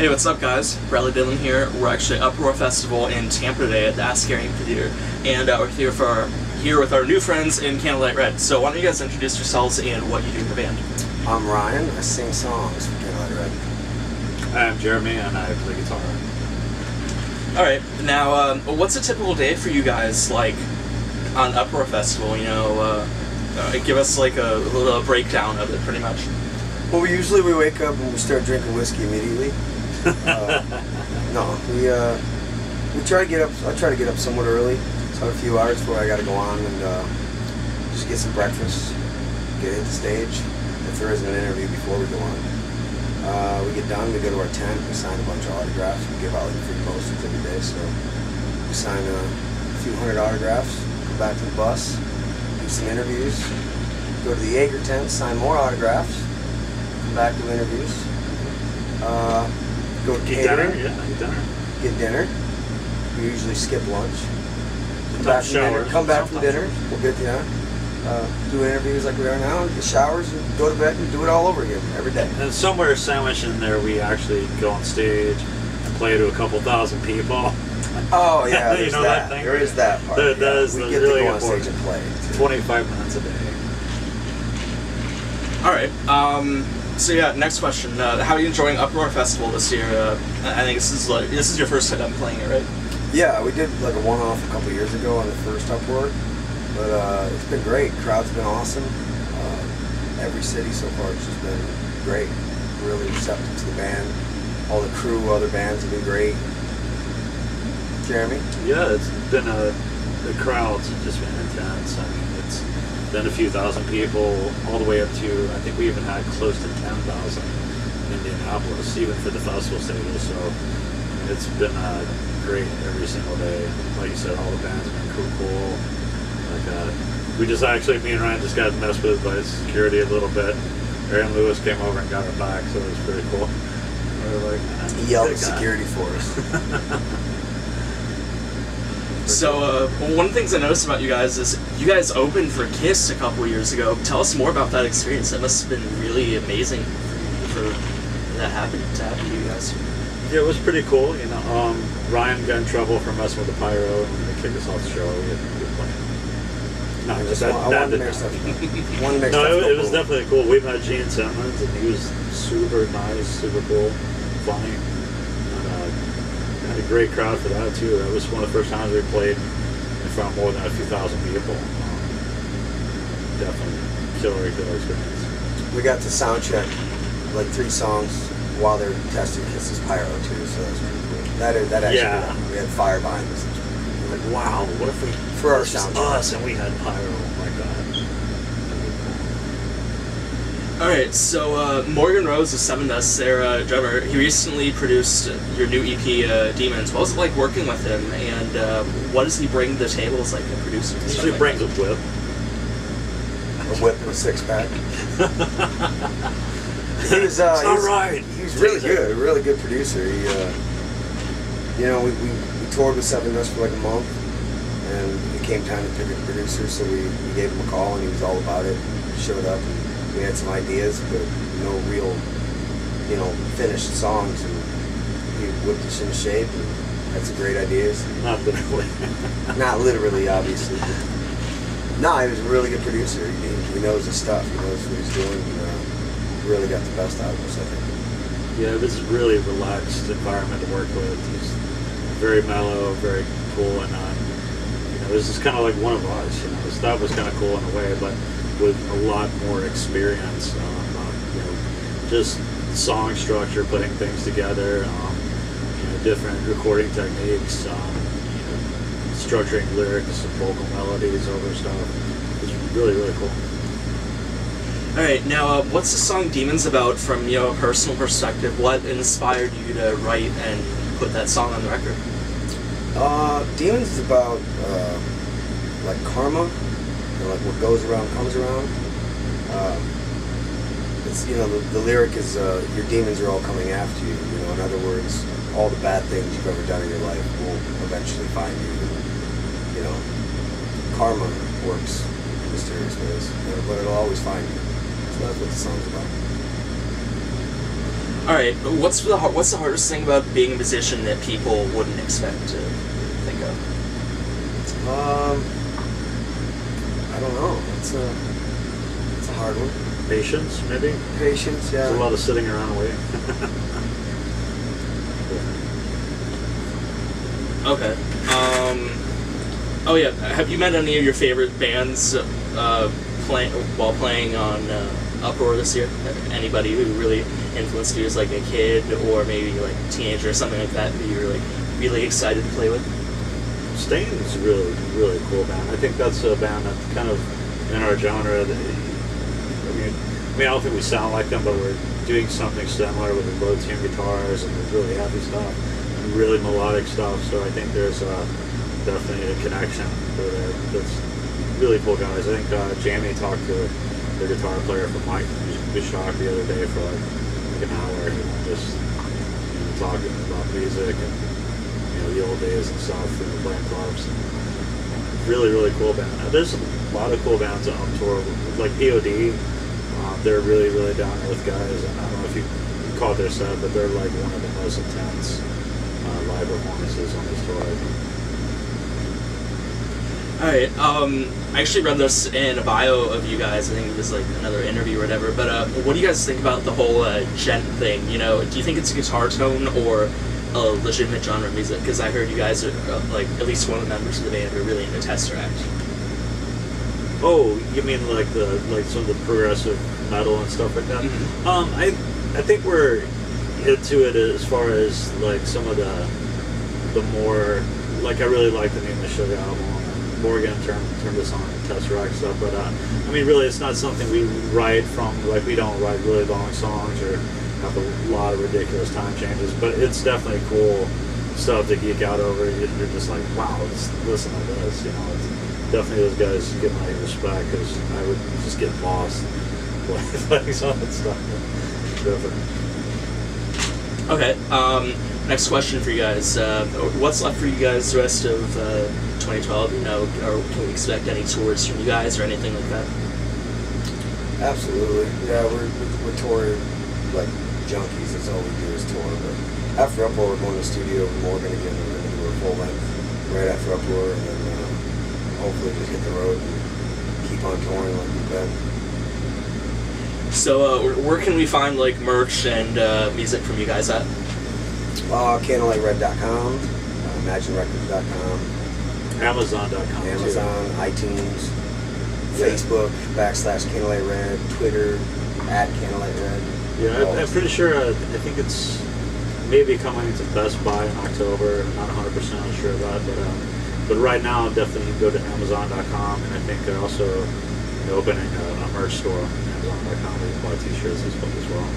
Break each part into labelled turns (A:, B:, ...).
A: Hey, what's up, guys? Bradley Dillon here. We're actually at Uproar Festival in Tampa today at the Ask Gary Theater, and we're here with our new friends in Candlelight Red. So why don't you guys introduce yourselves and what you do in the band?
B: I'm Ryan. I sing songs for Candlelight Red.
C: I'm Jeremy, and I play guitar.
A: All right. Now, what's a typical day for you guys like on Uproar Festival? You know, give us like a little breakdown of it, pretty much.
B: Well, we wake up and we start drinking whiskey immediately. We try to get up. I try to get up somewhat early, so a few hours before I got to go on and just get some breakfast, hit the stage. If there isn't an interview before we go on, we get done. We go to our tent. We sign a bunch of autographs. We give out like free posters every day, so we sign a few hundred autographs. Go back to the bus, do some interviews. Go to the Jaeger tent, sign more autographs. Come back to interviews. Go to catering. Get dinner. We usually skip lunch. Come back from dinner. We'll get do interviews like we are now, get showers, and go to bed and do it all over again every day.
C: And somewhere sandwiched in there, we actually go on stage and play to a couple thousand people.
B: Oh yeah, there's
C: that thing.
B: There is that part.
C: That is
B: we get
C: really
B: to go on stage and play.
C: 25 minutes a day.
A: All right. So yeah, next question. How are you enjoying Uproar Festival this year? I think this is your first time playing it, right?
B: Yeah, we did like a one-off a couple years ago on the first Uproar, but it's been great. Crowd's been awesome. Every city so far has just been great. Really receptive to the band. All the crew, other bands have been great. Jeremy?
C: Yeah, it's been the crowds have just been intense. I mean, it's been a few thousand people, all the way up to, I think we even had close to 10,000 in Indianapolis, even for the festival stages. So it's been great every single day. Like you said, all the bands have been cool. Like we just actually, me and Ryan just got messed with by security a little bit. Aaron Lewis came over and got her back, so it was pretty cool. We were like,
B: he yelled at security for us.
A: So, one of the things I noticed about you guys is you guys opened for Kiss a couple years ago. Tell us more about that experience. That must have been really amazing for that to happen to you guys.
C: Yeah, it was pretty cool. You know, Ryan got in trouble for messing with the pyro and they kicked us off the show. We had a good plan. No, just that
B: wanted to
C: didn't
B: mix stuff.
C: happen. No, it was definitely cool. We met Gene Simmons and he was super nice, super cool, funny. Had a great crowd for that too. That was one of the first times we played in front of more than a few thousand people. Definitely killer experience.
B: We got to sound check like 3 songs while they were testing Kiss's pyro too, so that was pretty cool. That actually, we had fire behind us.
C: We're like, wow, what if we
B: for our sound check
C: us and we had pyro? Oh my god.
A: Alright, so Morgan Rose of Seven Dust, their drummer, he recently produced your new EP, Demons. What was it like working with him, and what does he bring to the table as like a producer?
C: He usually brings a whip.
B: A whip and a 6-pack. He was really good, a really good producer. He, we toured with Seven Dust for like a month, and it came time to pick a producer, so we gave him a call, and he was all about it. He showed up, and we had some ideas, but no real, finished songs, and he whipped us into shape, and had some great ideas.
C: Not literally.
B: Not literally, obviously. No, he was a really good producer. He knows his stuff. He knows what he's doing. Really got the best out of us, I think.
C: Yeah, it was a really relaxed environment to work with. He's very mellow, very cool, and this is kind of like one of us. So that was kind of cool in a way, but with a lot more experience, just song structure, putting things together, different recording techniques, structuring lyrics and vocal melodies over stuff. It's really, really cool.
A: Alright, now what's the song Demons about from a personal perspective? What inspired you to write and put that song on the record?
B: Demons is about like karma, like what goes around comes around. It's the lyric is your demons are all coming after you. In other words, all the bad things you've ever done in your life will eventually find you. Karma works in mysterious ways, but it'll always find you. So that's what the song's about.
A: All right, what's the hardest thing about being a musician that people wouldn't expect to think of?
B: I don't know. It's a hard one.
C: Patience, maybe?
B: Patience, yeah.
C: There's a lot of sitting around waiting.
A: Okay. Oh yeah. Have you met any of your favorite bands while playing on Uproar this year? Anybody who really influenced you as like a kid or maybe like a teenager or something like that you were like really excited to play with?
C: Stain's really, really cool band. I think that's a band that's kind of in our genre. I mean, I don't think we sound like them, but we're doing something similar with the low tune guitars and the really heavy stuff and really melodic stuff. So I think there's definitely a connection there. That's really cool guys. I think Jermy talked to the guitar player from Mike Bishop the other day for like an hour, and just talking about music and the old days and stuff, playing clubs. Really, really cool band. There's a lot of cool bands on tour, like POD. They're really, really down to earth guys. And I don't know if you caught their set, but they're like one of the most intense live performances on this tour, I think.
A: Alright, I actually read this in a bio of you guys. I think it was like another interview or whatever. But what do you guys think about the whole gent thing? Do you think it's a guitar tone or a legitimate genre of music? Because I heard you guys are like at least one of the members of the band are really into Tesseract.
C: Oh, you mean like some of the progressive metal and stuff like that?
A: Mm-hmm.
C: I think we're into it as far as like some of the more, like I really like the new Sugar album. Morgan turned this on Tesseract stuff, but I mean really it's not something we write from, like we don't write really long songs or have a lot of ridiculous time changes, but it's definitely cool stuff to geek out over. You're just like, wow, listen to this, it's definitely those guys get my respect, because I would just get lost playing some of that stuff. Definitely.
A: Okay, next question for you guys. What's left for you guys the rest of 2012? Or can we expect any tours from you guys or anything like that?
B: Absolutely. Yeah, we're touring like junkies. That's all we do is tour. But after Uproar, we're going to the studio with Morgan again. We're going to do a full length right after Uproar, and then hopefully just hit the road and keep on touring like we've been.
A: So where can we find like merch and music from you guys at?
B: Candlelightred.com, imaginerecords.com,
C: Amazon.com,
B: Amazon, iTunes, Facebook /CandlelightRed, Twitter @CandlelightRed.
C: Yeah, I'm pretty sure. I think it's maybe coming to Best Buy in October. I'm not 100% sure about it, but right now definitely go to Amazon.com, and I think they're also opening a merch store on Amazon.com where you can buy T-shirts as well.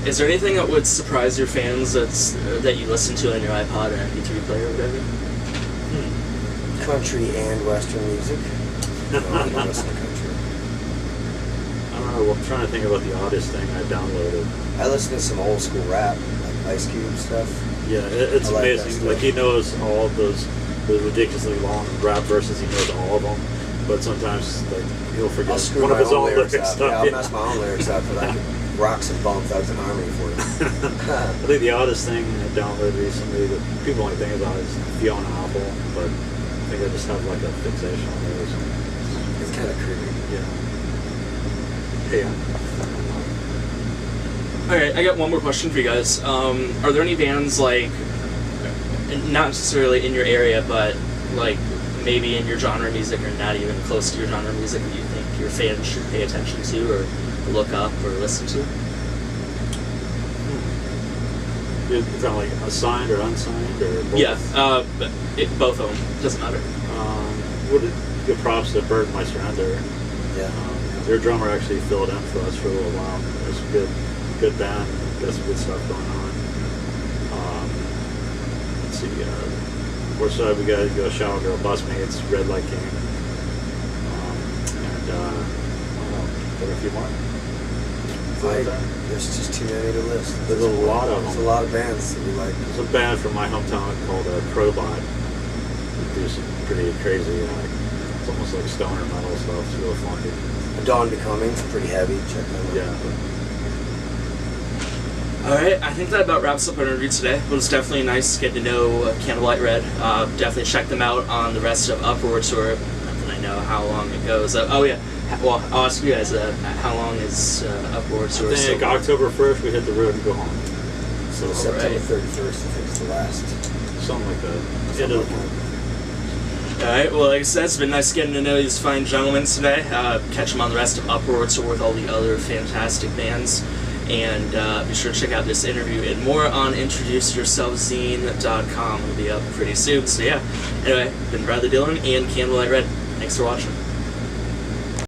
A: Is there anything that would surprise your fans that you listen to on your iPod or MP3 player or whatever?
B: Country and Western music. No, I don't listen to country.
C: I don't know. I'm trying to think about the oddest thing I downloaded.
B: I listen to some old school rap, like Ice Cube stuff.
C: Yeah, it's amazing. Like he knows all of those ridiculously long rap verses. He knows all of them, but sometimes like he'll forget
B: I'll screw
C: one of
B: my
C: his
B: own
C: own
B: lyrics
C: lyrics
B: up.
C: stuff.
B: Yeah, I'll mess my own lyrics up, but I can rock some bumps out in harmony for you.
C: I think the oddest thing I downloaded recently that people only think about is Fiona Apple, but I think I just have like a fixation on those.
B: It's kind of creepy.
C: Yeah.
A: Alright, I got one more question for you guys. Are there any bands like, not necessarily in your area, but like maybe in your genre of music or not even close to your genre of music that you think your fans should pay attention to or look up or listen to?
C: You're talking like assigned or unsigned or both?
A: Yeah, both of them. Doesn't matter.
C: Give props to Bird My Surrender.
B: Yeah.
C: Their drummer actually filled in for us for a little while. It's a good band. Got some good stuff going on. Let's see. We're sorry, we got to go Shower Girl, Busmates, Red Light King, and there are a few more.
B: There's just too many to list.
C: There's a lot of them.
B: There's a lot of bands that we like.
C: There's a band from my hometown called Crowbot. They do some pretty crazy, it's almost like stoner metal stuff. It's real funky.
B: Dawn Becoming, it's pretty heavy. Check that out.
C: Yeah.
A: All right, I think that about wraps up our interview today. It was definitely nice getting to know Candlelight Red. Definitely check them out on the rest of Uproar Tour. Not that I know how long it goes. Oh yeah, well I'll ask you guys. How long is Uproar Tour?
C: I think October 1st we hit the road and go home.
B: So September 31st, I think is the last.
C: Something like that. End of the month.
A: Alright, well, like I said, it's been nice getting to know these fine gentlemen today. Catch them on the rest of Uproar Tour with all the other fantastic bands. And be sure to check out this interview and more on introduceyourselfzine.com. It'll be up pretty soon. So yeah, anyway, been Bradley Dillon and Candlelight Red. Thanks for watching.